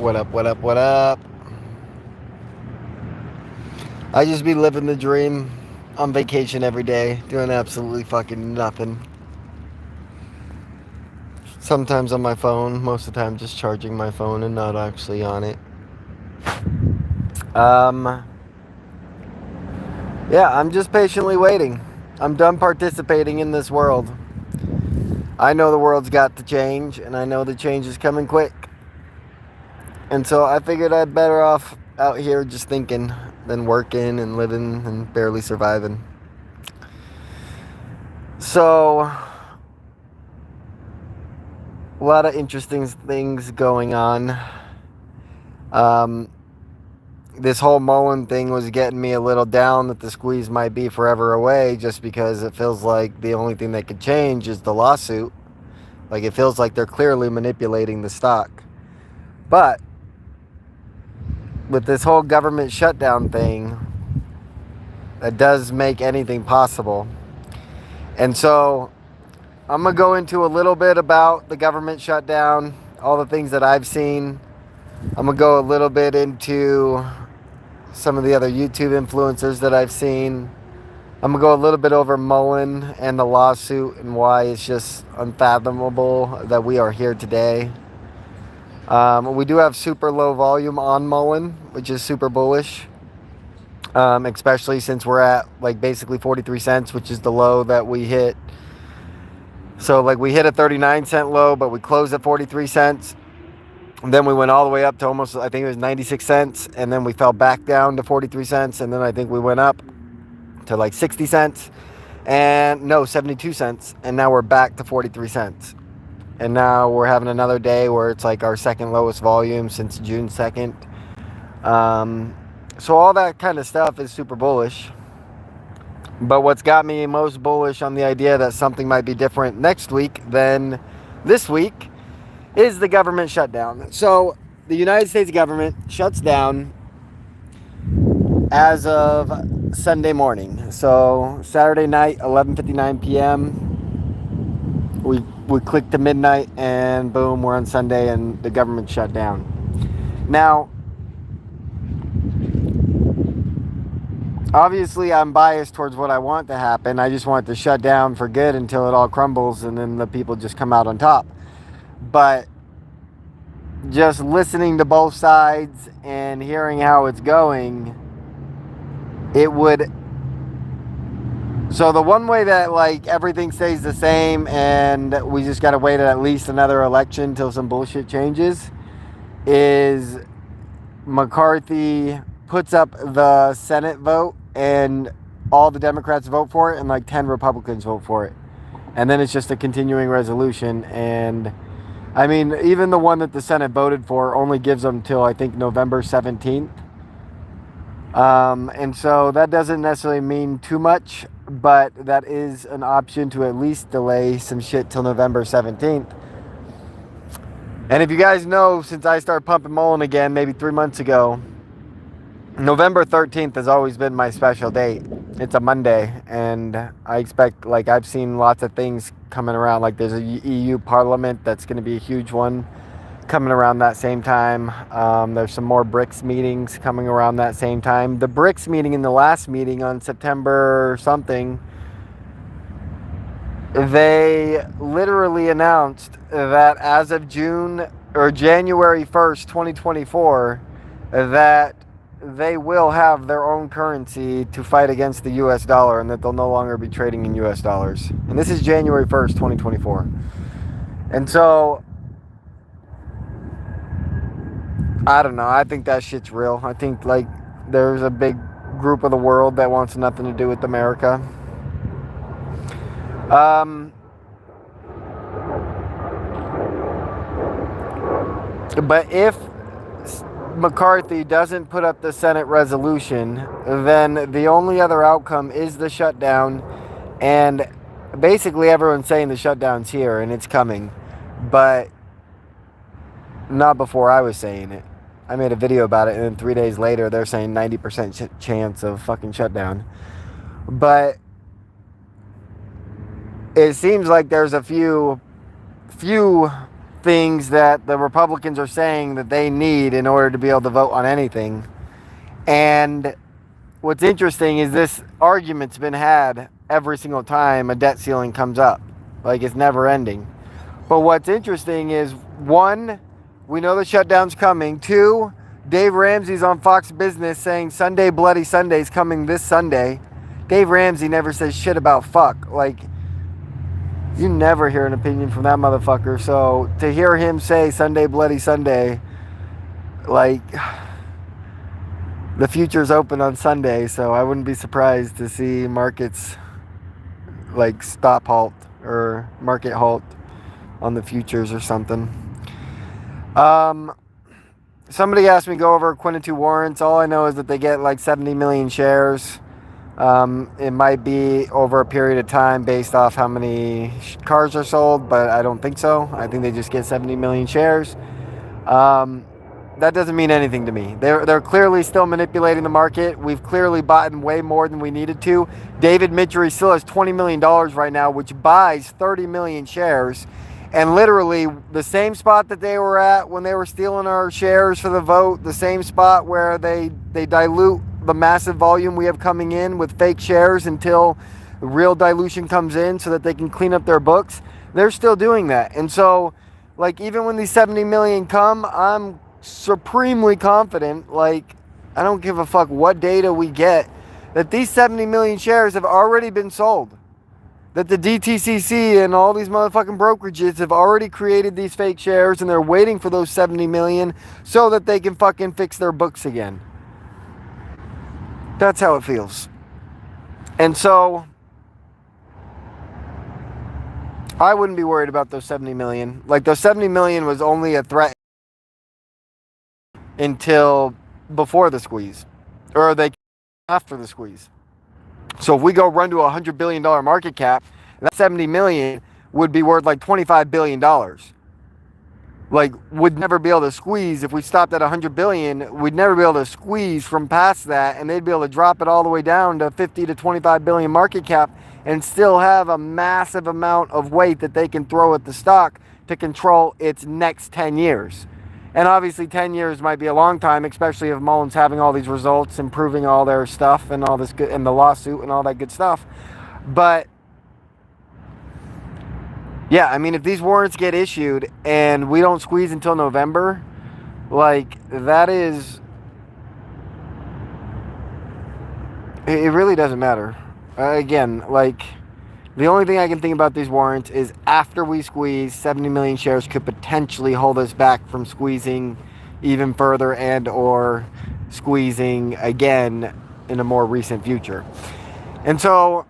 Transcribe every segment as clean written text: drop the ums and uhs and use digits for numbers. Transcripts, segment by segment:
What up, what up, what up? I just be living the dream on vacation every day, doing absolutely fucking nothing. Sometimes on my phone, most of the time just charging my phone and not actually on it. Um, yeah, I'm just patiently waiting. I'm done participating in this world. I know the world's got to change, and I know the change is coming quick. And so I figured I'd better off out here just thinking than working and living and barely surviving. So, a lot of interesting things going on. This whole Mullen thing was getting me a little down that the squeeze might be forever away, just because it feels like the only thing that could change is the lawsuit. Like, it feels like they're clearly manipulating the stock. But with this whole government shutdown thing, that does make anything possible. And so I'm going to go into a little bit about the government shutdown, all the things that I've seen. I'm going to go a little bit into some of the other YouTube influencers that I've seen. I'm going to go a little bit over Mullen and the lawsuit and why it's just unfathomable that we are here today. We do have super low volume on Mullen, which is super bullish. Especially since we're at like basically 43 cents, which is the low that we hit. So like we hit a 39-cent low, but we closed at 43 cents. And then we went all the way up to almost, I think it was 96 cents. And then we fell back down to 43 cents. And then I think we went up to like 60 cents. And no, 72 cents. And now we're back to 43 cents. And now we're having another day where it's like our second lowest volume since June 2nd. So all that kind of stuff is super bullish. But what's got me most bullish on the idea that something might be different next week than this week is the government shutdown. So the United States government shuts down as of Sunday morning. So Saturday night, 11:59 p.m. We click to midnight and boom, we're on Sunday and the government shut down. Now, obviously, I'm biased towards what I want to happen. I just want it to shut down for good until it all crumbles and then the people just come out on top. But just listening to both sides and hearing how it's going, it would... So the one way that like everything stays the same and we just got to wait at least another election till some bullshit changes is McCarthy puts up the Senate vote and all the Democrats vote for it and like 10 Republicans vote for it. And then it's just a continuing resolution. And I mean, even the one that the Senate voted for only gives them till I think November 17th. And so that doesn't necessarily mean too much, but that is an option to at least delay some shit till November 17th. And if you guys know, since I started pumping Mullen again maybe 3 months ago, November 13th has always been my special date. It's a Monday, and I expect, like, I've seen lots of things coming around. Like, there's a EU Parliament that's going to be a huge one coming around that same time. There's some more BRICS meetings coming around that same time. The BRICS meeting in the last meeting on September something, they literally announced that as of June or January 1st, 2024, that they will have their own currency to fight against the US dollar and that they'll no longer be trading in US dollars. And this is January 1st, 2024. And so, I don't know. I think that shit's real. I think, like, there's a big group of the world that wants nothing to do with America. But if McCarthy doesn't put up the Senate resolution, then the only other outcome is the shutdown. And basically everyone's saying the shutdown's here and it's coming. But not before I was saying it. I made a video about it, and then 3 days later they're saying 90% chance of fucking shutdown. But it seems like there's a few things that the Republicans are saying that they need in order to be able to vote on anything. And what's interesting is this argument's been had every single time a debt ceiling comes up. Like, it's never ending. But what's interesting is, one, we know the shutdown's coming. Two, Dave Ramsey's on Fox Business saying Sunday Bloody Sunday's coming this Sunday. Dave Ramsey never says shit about fuck. Like, you never hear an opinion from that motherfucker. So to hear him say Sunday Bloody Sunday, like, the future's open on Sunday, so I wouldn't be surprised to see markets like stop halt or market halt on the futures or something. Somebody asked me to go over Quinton 2 warrants. All I know is that they get like 70 million shares. It might be over a period of time based off how many cars are sold, but I don't think so. I think they just get 70 million shares. That doesn't mean anything to me. They're clearly still manipulating the market. We've clearly bought in way more than we needed to. David Mitchery still has $20 million right now, which buys 30 million shares. And literally the same spot that they were at when they were stealing our shares for the vote, the same spot where they dilute the massive volume we have coming in with fake shares until real dilution comes in so that they can clean up their books. They're still doing that. And so, like, even when these 70 million come, I'm supremely confident, like, I don't give a fuck what data we get, that these 70 million shares have already been sold. That the DTCC and all these motherfucking brokerages have already created these fake shares and they're waiting for those 70 million so that they can fucking fix their books again. That's how it feels. And so I wouldn't be worried about those 70 million. Like, those 70 million was only a threat until before the squeeze, or they after the squeeze. So if we go run to a $100 billion market cap, that 70 million would be worth like $25 billion. Like, would never be able to squeeze. If we stopped at 100 billion, we'd never be able to squeeze from past that, and they'd be able to drop it all the way down to 50 to 25 billion market cap and still have a massive amount of weight that they can throw at the stock to control its next 10 years. And obviously 10 years might be a long time, especially if Mullen's having all these results, improving all their stuff and all this good, and the lawsuit and all that good stuff. But yeah, I mean, if these warrants get issued and we don't squeeze until November, like, that is, it really doesn't matter. Again, like, the only thing I can think about these warrants is after we squeeze, 70 million shares could potentially hold us back from squeezing even further and or squeezing again in a more recent future. And so,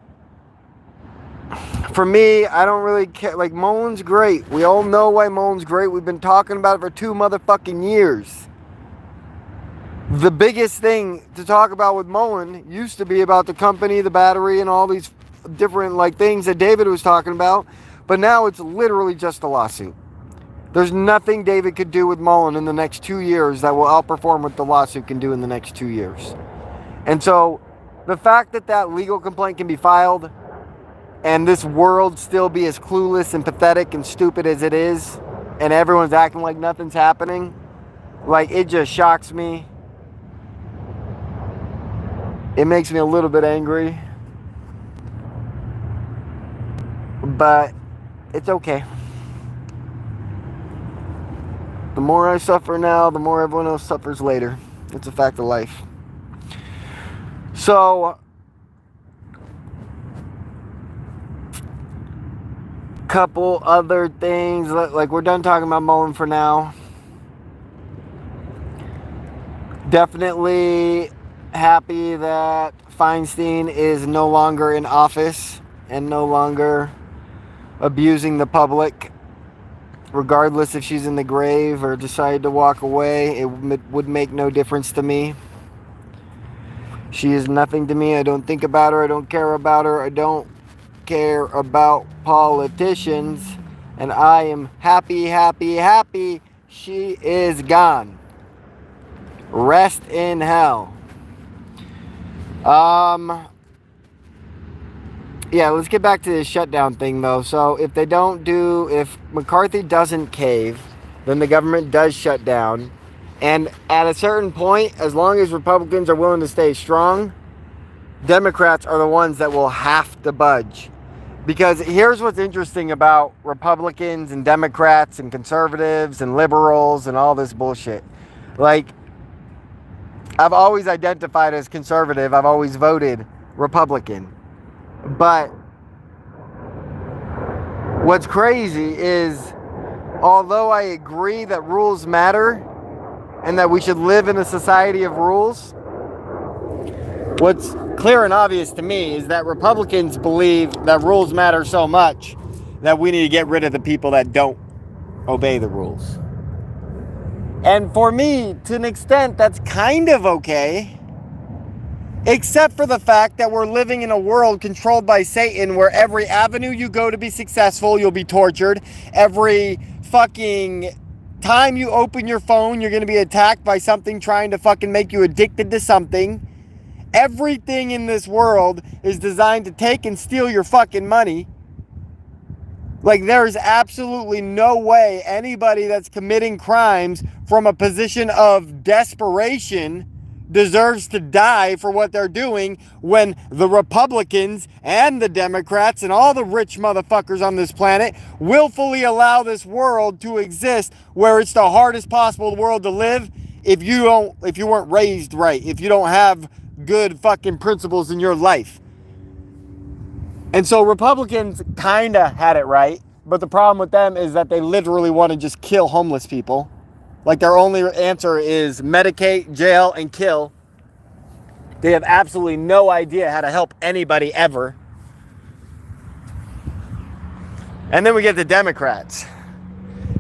for me, I don't really care. Like, Mullen's great. We all know why Mullen's great. We've been talking about it for 2 motherfucking years. The biggest thing to talk about with Mullen used to be about the company, the battery, and all these different like things that David was talking about, but now it's literally just a lawsuit. There's nothing David could do with Mullen in the next 2 years that will outperform what the lawsuit can do in the next 2 years. And so the fact that that legal complaint can be filed and this world still be as clueless and pathetic and stupid as it is, and everyone's acting like nothing's happening, like, it just shocks me. It makes me a little bit angry. But it's okay. The more I suffer now, the more everyone else suffers later. It's a fact of life. So, couple other things. Like, we're done talking about Mullen for now. Definitely happy that Feinstein is no longer in office and no longer abusing the public, regardless if she's in the grave or decided to walk away. It would make no difference to me. She is nothing to me. I don't think about her. I don't care about her. I don't care about politicians. And I am happy she is gone. Rest in Yeah, let's get back to this shutdown thing, though. So if McCarthy doesn't cave, then the government does shut down. And at a certain point, as long as Republicans are willing to stay strong, Democrats are the ones that will have to budge. Because here's what's interesting about Republicans and Democrats and conservatives and liberals and all this bullshit. Like, I've always identified as conservative. I've always voted Republican. But what's crazy is, although I agree that rules matter and that we should live in a society of rules, what's clear and obvious to me is that Republicans believe that rules matter so much that we need to get rid of the people that don't obey the rules. And for me, to an extent, that's kind of okay. Except for the fact that we're living in a world controlled by Satan, where every avenue you go to be successful, you'll be tortured. Every fucking time you open your phone, you're going to be attacked by something trying to fucking make you addicted to something. Everything in this world is designed to take and steal your fucking money. Like, there's absolutely no way anybody that's committing crimes from a position of desperation deserves to die for what they're doing, when the Republicans and the Democrats and all the rich motherfuckers on this planet willfully allow this world to exist where it's the hardest possible world to live if you weren't raised right, if you don't have good fucking principles in your life. And so Republicans kind of had it right, but the problem with them is that they literally want to just kill homeless people. Like, their only answer is medicate, jail, and kill. They have absolutely no idea how to help anybody ever. And then we get the Democrats.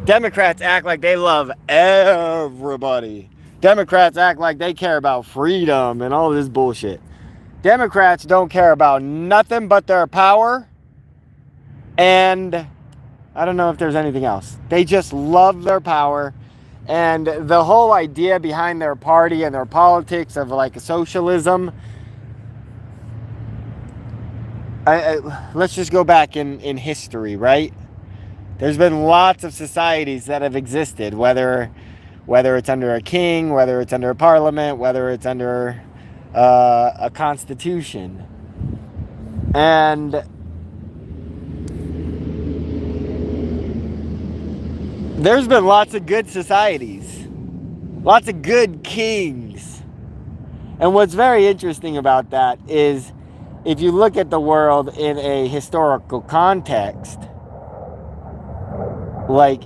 Democrats act like they love everybody. Democrats act like they care about freedom and all this bullshit. Democrats don't care about nothing but their power, and I don't know if there's anything else. They just love their power. And the whole idea behind their party and their politics of like socialism, let's just go back in history, right? There's been lots of societies that have existed, whether it's under a king, whether it's under a parliament, whether it's under a constitution. And there's been lots of good societies, lots of good kings. And what's very interesting about that is, if you look at the world in a historical context, like,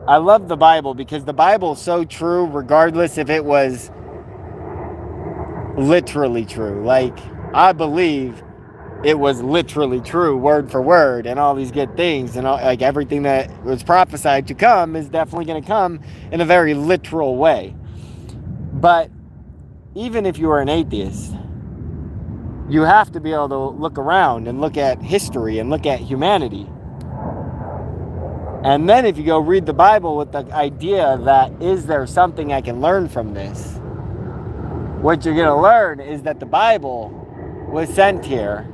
I love the Bible because the Bible is so true regardless if it was literally true. Like, I believe it was literally true, word for word, and all these good things, and all, like, everything that was prophesied to come is definitely going to come in a very literal way. But even if you are an atheist, you have to be able to look around and look at history and look at humanity. And then if you go read the Bible with the idea that, is there something I can learn from this? What you're going to learn is that the Bible was sent here.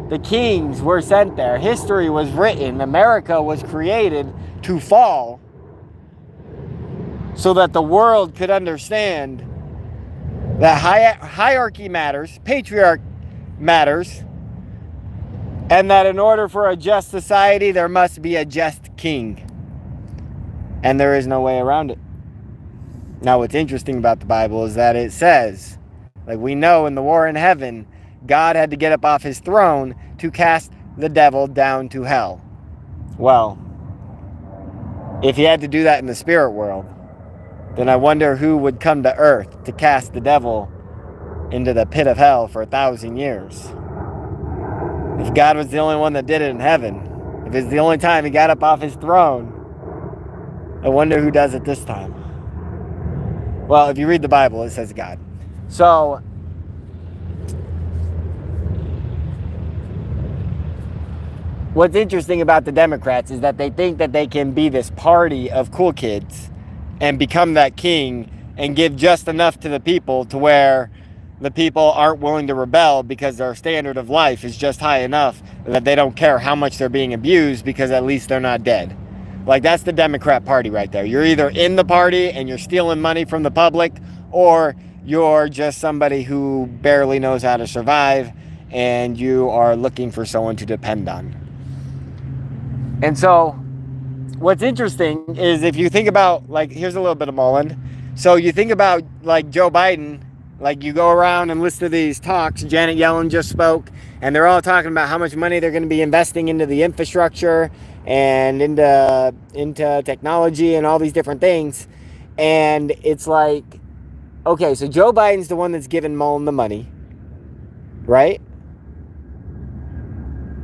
The kings were sent there. History was written. America was created to fall so that the world could understand that hierarchy matters, patriarch matters, and that in order for a just society, there must be a just king. And there is no way around it. Now, what's interesting about the Bible is that it says, like we know in the war in heaven, God had to get up off his throne to cast the devil down to hell. Well, if he had to do that in the spirit world, then I wonder who would come to earth to cast the devil into the pit of hell for 1,000 years. If God was the only one that did it in heaven, if it's the only time he got up off his throne, I wonder who does it this time. Well, if you read the Bible, it says God. So, what's interesting about the Democrats is that they think that they can be this party of cool kids and become that king and give just enough to the people to where the people aren't willing to rebel because their standard of life is just high enough that they don't care how much they're being abused because at least they're not dead. Like, that's the Democrat Party right there. You're either in the party and you're stealing money from the public, or you're just somebody who barely knows how to survive and you are looking for someone to depend on. And so what's interesting is if you think about, like, here's a little bit of Mullen. So you think about, like, Joe Biden, like, you go around and listen to these talks. Janet Yellen just spoke, and they're all talking about how much money they're going to be investing into the infrastructure and into technology and all these different things. And it's like, okay, so Joe Biden's the one that's giving Mullen the money, right?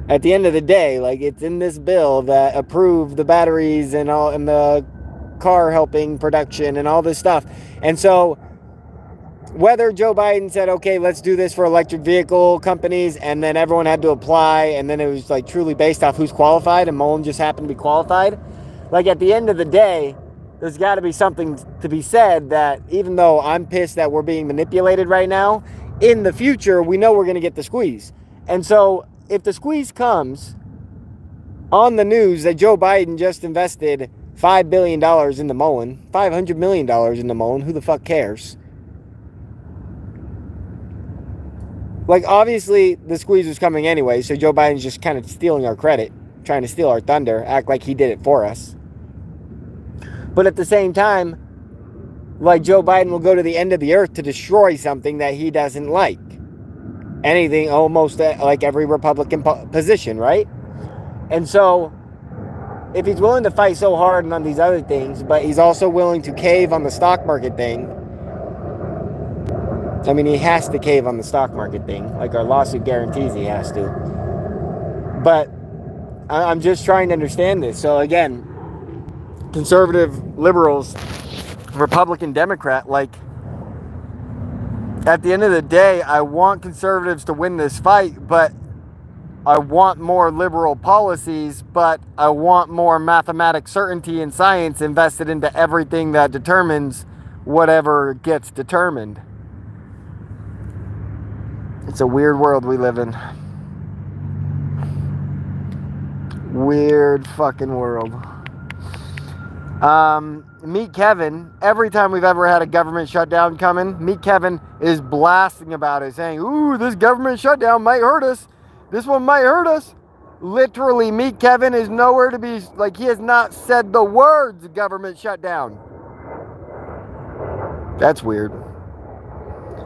At the end of the day, like, it's in this bill that approved the batteries and all, and the car helping production and all this stuff. And so whether Joe Biden said, okay, let's do this for electric vehicle companies, and then everyone had to apply, and then it was like truly based off who's qualified, and Mullen just happened to be qualified. Like, at the end of the day, there's got to be something to be said that even though I'm pissed that we're being manipulated right now, in the future, we know we're going to get the squeeze. And so if the squeeze comes on the news that Joe Biden just invested $5 billion into Mullen, $500 million into Mullen, who the fuck cares? Like, obviously, the squeeze was coming anyway, so Joe Biden's just kind of stealing our credit, trying to steal our thunder, act like he did it for us. But at the same time, like, Joe Biden will go to the end of the earth to destroy something that he doesn't like. Anything, almost like every Republican position, right? And so, if he's willing to fight so hard on these other things, but he's also willing to cave on the stock market thing, I mean, he has to cave on the stock market thing. Like, our lawsuit guarantees he has to. But I'm just trying to understand this. So, again, conservative, liberals, Republican, Democrat, like, at the end of the day, I want conservatives to win this fight, but I want more liberal policies, but I want more mathematic certainty and science invested into everything that determines whatever gets determined. It's a weird world we live in. Weird fucking world. Meet Kevin. Every time we've ever had a government shutdown coming, Meet Kevin is blasting about it, saying, ooh, this government shutdown might hurt us. This one might hurt us. Literally, Meet Kevin is nowhere to be, like, he has not said the words government shutdown. That's weird.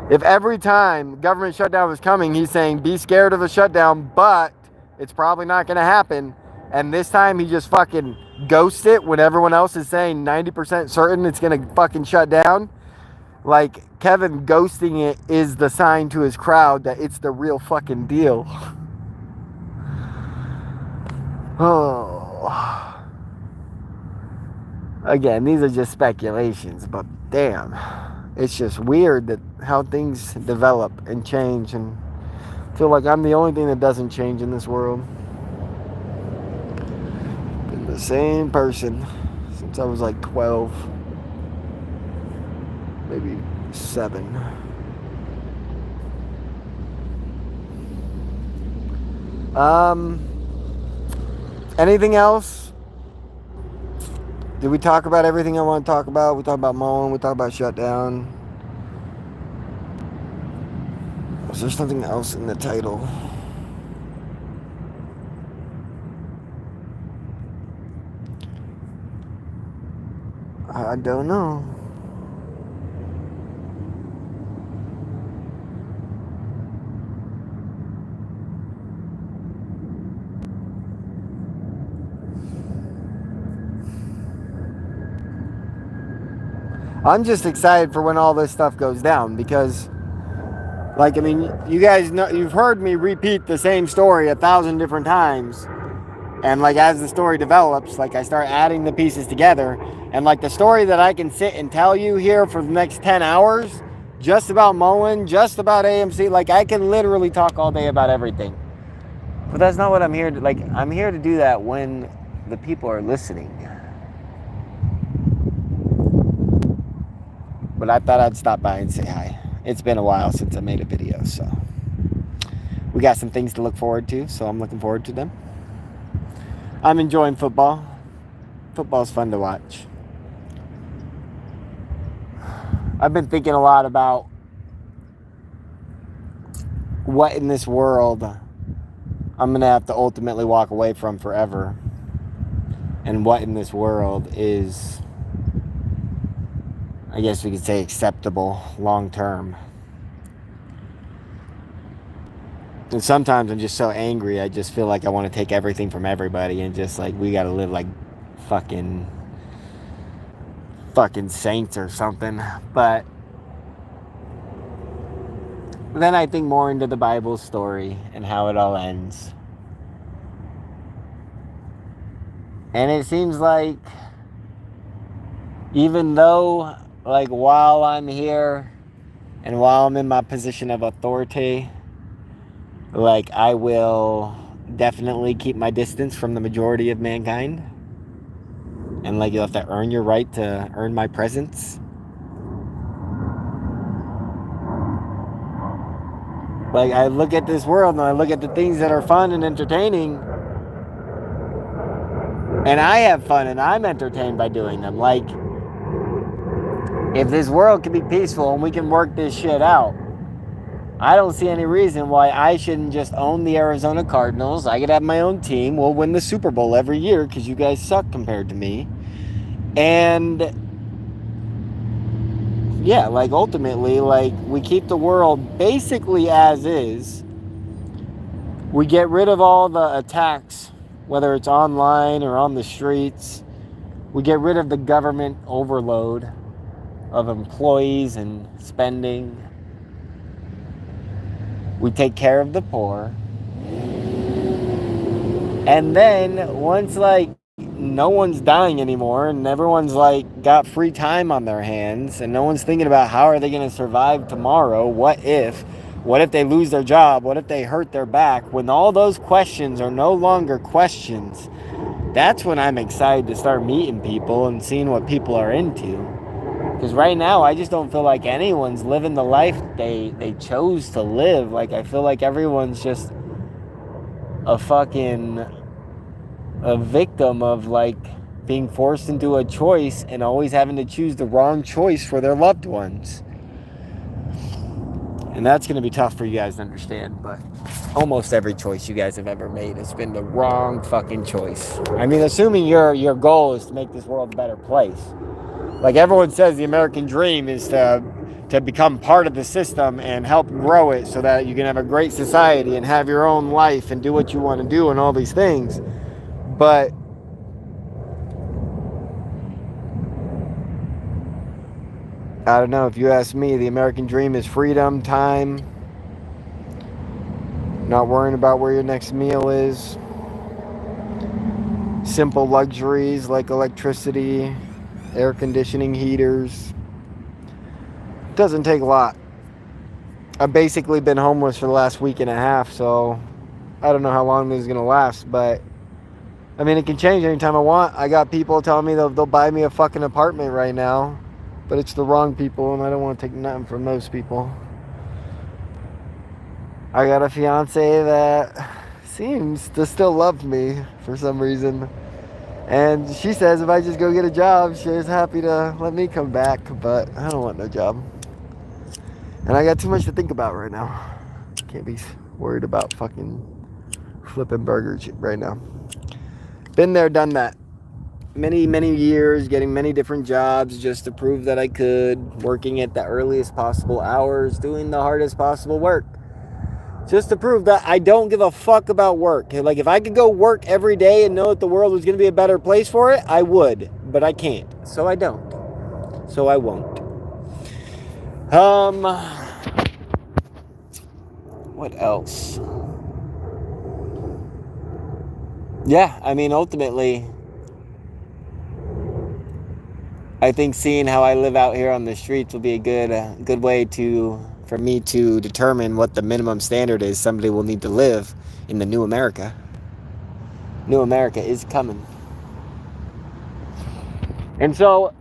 If every time government shutdown was coming, he's saying, be scared of the shutdown, but it's probably not going to happen. And this time he just fucking ghosts it when everyone else is saying 90% certain it's going to fucking shut down. Like, Kevin ghosting it is the sign to his crowd that it's the real fucking deal. Oh. Again, these are just speculations, but damn. It's just weird that how things develop and change, and I feel like I'm the only thing that doesn't change in this world. Been the same person since I was like 12, maybe 7. Anything else? Did we talk about everything I want to talk about? We talked about Mullen. We talked about shutdown. Was there something else in the title? I don't know. I'm just excited for when all this stuff goes down because, like, I mean, you guys know, you've heard me repeat the same story 1,000 different times. And, like, as the story develops, like, I start adding the pieces together. And, like, the story that I can sit and tell you here for the next 10 hours, just about Mullen, just about AMC, like, I can literally talk all day about everything. But that's not what I'm here to, like, I'm here to do that when the people are listening. But I thought I'd stop by and say hi. it's been a while since I made a video, so we got some things to look forward to, so I'm looking forward to them. I'm enjoying football. Football's fun to watch. I've been thinking a lot about what in this world I'm going to have to ultimately walk away from forever, and what in this world is, I guess we could say, acceptable long term. And sometimes I'm just so angry, I just feel like I want to take everything from everybody and just like, we got to live like fucking saints or something. But then I think more into the Bible story and how it all ends. And it seems like, even though, like, while I'm here and while I'm in my position of authority, like, I will definitely keep my distance from the majority of mankind. And, like, you'll have to earn your right to earn my presence. Like, I look at this world and I look at the things that are fun and entertaining, and I have fun and I'm entertained by doing them. Like, if this world can be peaceful and we can work this shit out, I don't see any reason why I shouldn't just own the Arizona Cardinals. I could have my own team. We'll win the Super Bowl every year because you guys suck compared to me. And yeah, like, ultimately, like, we keep the world basically as is. We get rid of all the attacks, whether it's online or on the streets. We get rid of the government overload of employees and spending. We take care of the poor. And then once, like, no one's dying anymore and everyone's, like, got free time on their hands and no one's thinking about how are they going to survive tomorrow, what if they lose their job, what if they hurt their back, when all those questions are no longer questions, that's when I'm excited to start meeting people and seeing what people are into. Because right now, I just don't feel like anyone's living the life they chose to live. Like, I feel like everyone's just a victim of, like, being forced into a choice and always having to choose the wrong choice for their loved ones. And that's going to be tough for you guys to understand, but almost every choice you guys have ever made has been the wrong fucking choice. I mean, assuming your goal is to make this world a better place. Like, everyone says the American dream is to become part of the system and help grow it so that you can have a great society and have your own life and do what you want to do and all these things. But I don't know, if you ask me, the American dream is freedom, time, not worrying about where your next meal is, simple luxuries like electricity, air conditioning, heaters. Doesn't take a lot. I've basically been homeless for the last week and a half, so I don't know how long this is going to last, but I mean, it can change anytime I want. I got people telling me they'll buy me a fucking apartment right now, but it's the wrong people, and I don't want to take nothing from those people. I got a fiance that seems to still love me for some reason. And she says if I just go get a job, she's happy to let me come back, but I don't want no job. And I got too much to think about right now. Can't be worried about fucking flipping burgers right now. Been there, done that. Many, many years, getting many different jobs just to prove that I could, working at the earliest possible hours, doing the hardest possible work. Just to prove that I don't give a fuck about work. Like, if I could go work every day and know that the world was going to be a better place for it, I would. But I can't. So I don't. So I won't. What else? Yeah, I mean, ultimately, I think seeing how I live out here on the streets will be a good way for me to determine what the minimum standard is somebody will need to live in the new America. New America is coming. And so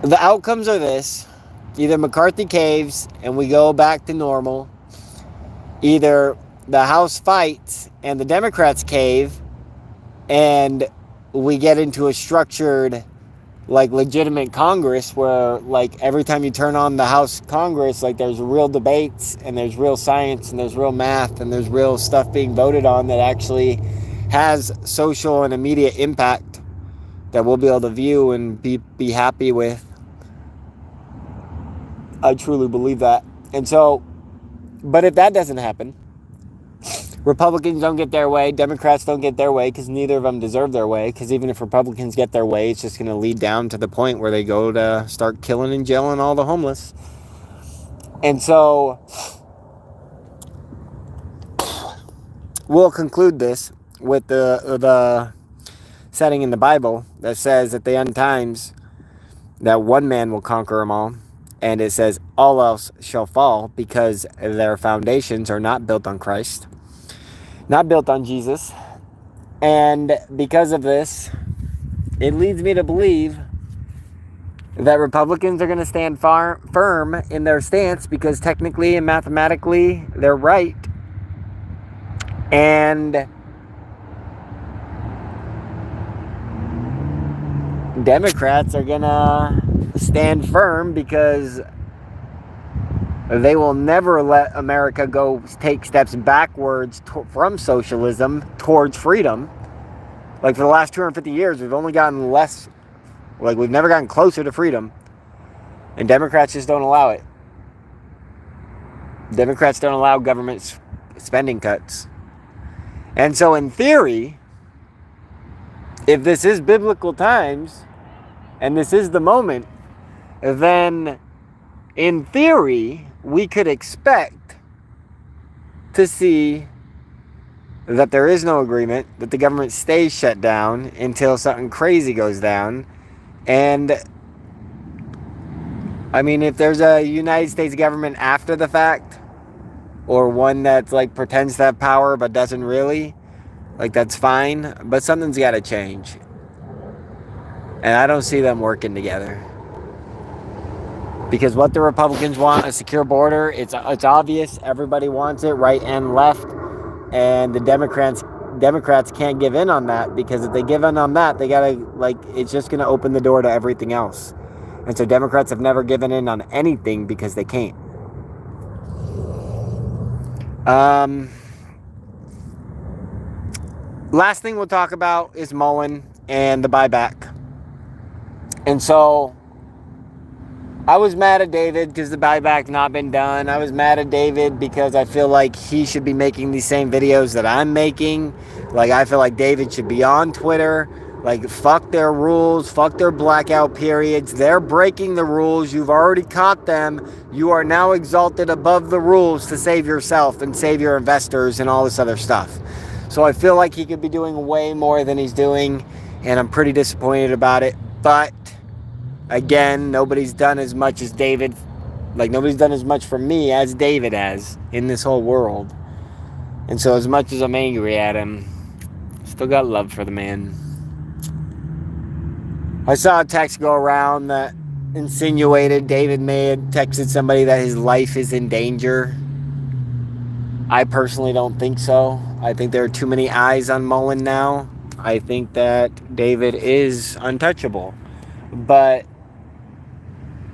The outcomes are this: either McCarthy caves and we go back to normal, either the House fights and the Democrats cave and we get into a structured, like, legitimate Congress where, like, every time you turn on the House Congress, like, there's real debates and there's real science and there's real math and there's real stuff being voted on that actually has social and immediate impact that we'll be able to view and be happy with. I truly believe that. And so, but if that doesn't happen, Republicans don't get their way, Democrats don't get their way, because neither of them deserve their way, because even if Republicans get their way, it's just going to lead down to the point where they go to start killing and jailing all the homeless. And so we'll conclude this with the setting in the Bible that says at the end times that one man will conquer them all. And it says all else shall fall because their foundations are not built on Christ, not built on Jesus. And because of this, it leads me to believe that Republicans are going to stand firm in their stance because technically and mathematically they're right. And Democrats are going to stand firm because they will never let America go take steps backwards from socialism towards freedom. Like, for the last 250 years, we've only gotten less, like, we've never gotten closer to freedom. And Democrats just don't allow it. Democrats don't allow government spending cuts. And so, in theory, if this is biblical times, and this is the moment, then, in theory, we could expect to see that there is no agreement, that the government stays shut down until something crazy goes down. And, I mean, if there's a United States government after the fact, or one that's, like, pretends to have power but doesn't really, like, that's fine. But something's got to change. And I don't see them working together. Because what the Republicans want, a secure border, it's obvious. Everybody wants it, right and left. And the Democrats can't give in on that, because if they give in on that, they gotta, like, it's just gonna open the door to everything else. And so Democrats have never given in on anything because they can't. Last thing we'll talk about is Mullen and the buyback. And so I was mad at David because the buyback's not been done. I was mad at David because I feel like he should be making these same videos that I'm making. Like, I feel like David should be on Twitter. Like, fuck their rules. Fuck their blackout periods. They're breaking the rules. You've already caught them. You are now exalted above the rules to save yourself and save your investors and all this other stuff. So I feel like he could be doing way more than he's doing. And I'm pretty disappointed about it. But again, nobody's done as much as David. Like, nobody's done as much for me as David has in this whole world. And so as much as I'm angry at him, still got love for the man. I saw a text go around that insinuated David may have texted somebody that his life is in danger. I personally don't think so. I think there are too many eyes on Mullen now. I think that David is untouchable. But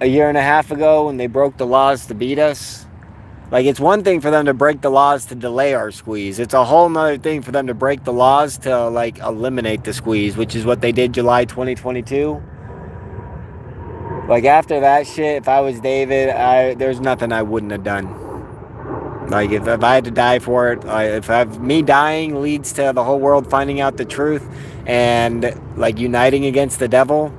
a year and a half ago, when they broke the laws to beat us, like, it's one thing for them to break the laws to delay our squeeze. It's a whole nother thing for them to break the laws to, like, eliminate the squeeze, which is what they did July 2022. Like, after that shit, if I was David, there's nothing I wouldn't have done. Like, if I had to die for it, me dying leads to the whole world finding out the truth and, like, uniting against the devil,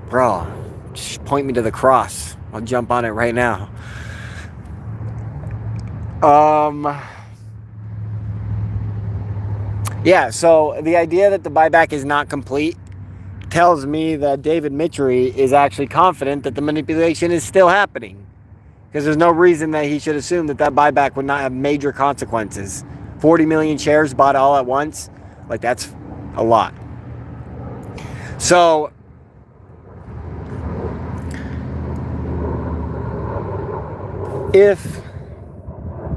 bro, just point me to the cross. I'll jump on it right now. Yeah, so the idea that the buyback is not complete tells me that David Mitchery is actually confident that the manipulation is still happening. Because there's no reason that he should assume that that buyback would not have major consequences. 40 million shares bought all at once, like, that's a lot. So If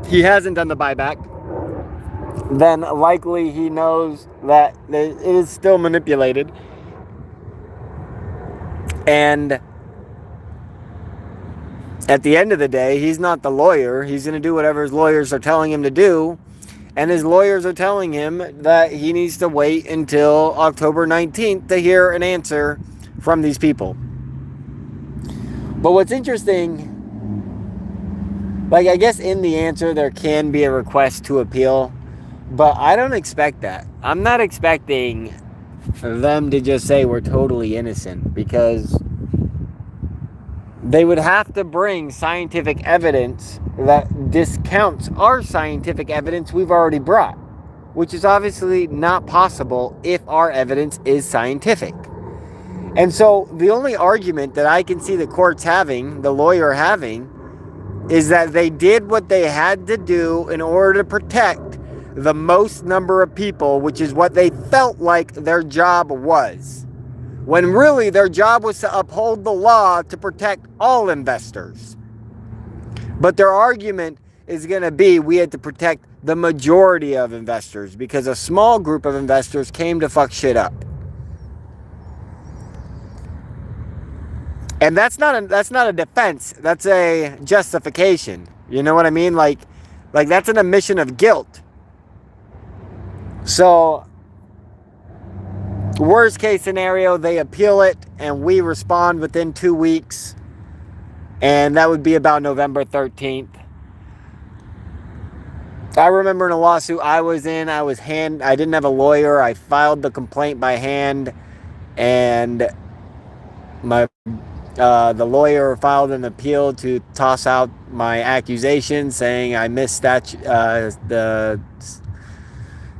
he hasn't done the buyback, then likely he knows that it is still manipulated. And at the end of the day, he's not the lawyer. He's going to do whatever his lawyers are telling him to do. And his lawyers are telling him that he needs to wait until October 19th to hear an answer from these people. But what's interesting, like, I guess in the answer there can be a request to appeal, but I don't expect that. I'm not expecting them to just say we're totally innocent, because they would have to bring scientific evidence that discounts our scientific evidence we've already brought, which is obviously not possible if our evidence is scientific. And so the only argument that I can see the courts having, the lawyer having, is that they did what they had to do in order to protect the most number of people, which is what they felt like their job was. When really their job was to uphold the law to protect all investors. But their argument is going to be we had to protect the majority of investors because a small group of investors came to fuck shit up. And that's not a defense. That's a justification. You know what I mean? Like that's an admission of guilt. So, worst case scenario, they appeal it and we respond within 2 weeks. And that would be about November 13th. I remember in a lawsuit I was in, I didn't have a lawyer. I filed the complaint by hand, and the lawyer filed an appeal to toss out my accusation, saying I missed the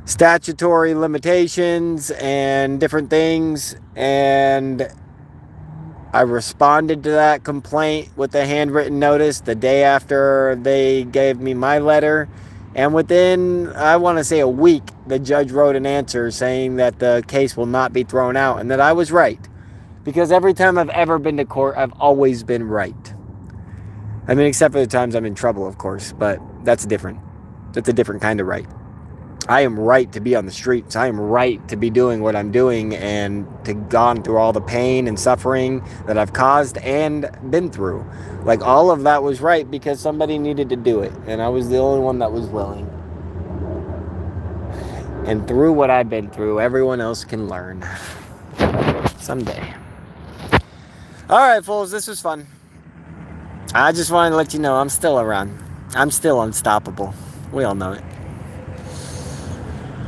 statutory limitations and different things. And I responded to that complaint with a handwritten notice the day after they gave me my letter. And within, I want to say, a week, the judge wrote an answer saying that the case will not be thrown out and that I was right. Because every time I've ever been to court, I've always been right. I mean, except for the times I'm in trouble, of course, but that's different. That's a different kind of right. I am right to be on the streets. I am right to be doing what I'm doing and to gone through all the pain and suffering that I've caused and been through. Like, all of that was right because somebody needed to do it, and I was the only one that was willing. And through what I've been through, everyone else can learn. Someday. Alright, fools, this was fun. I just wanted to let you know I'm still around. I'm still unstoppable. We all know it.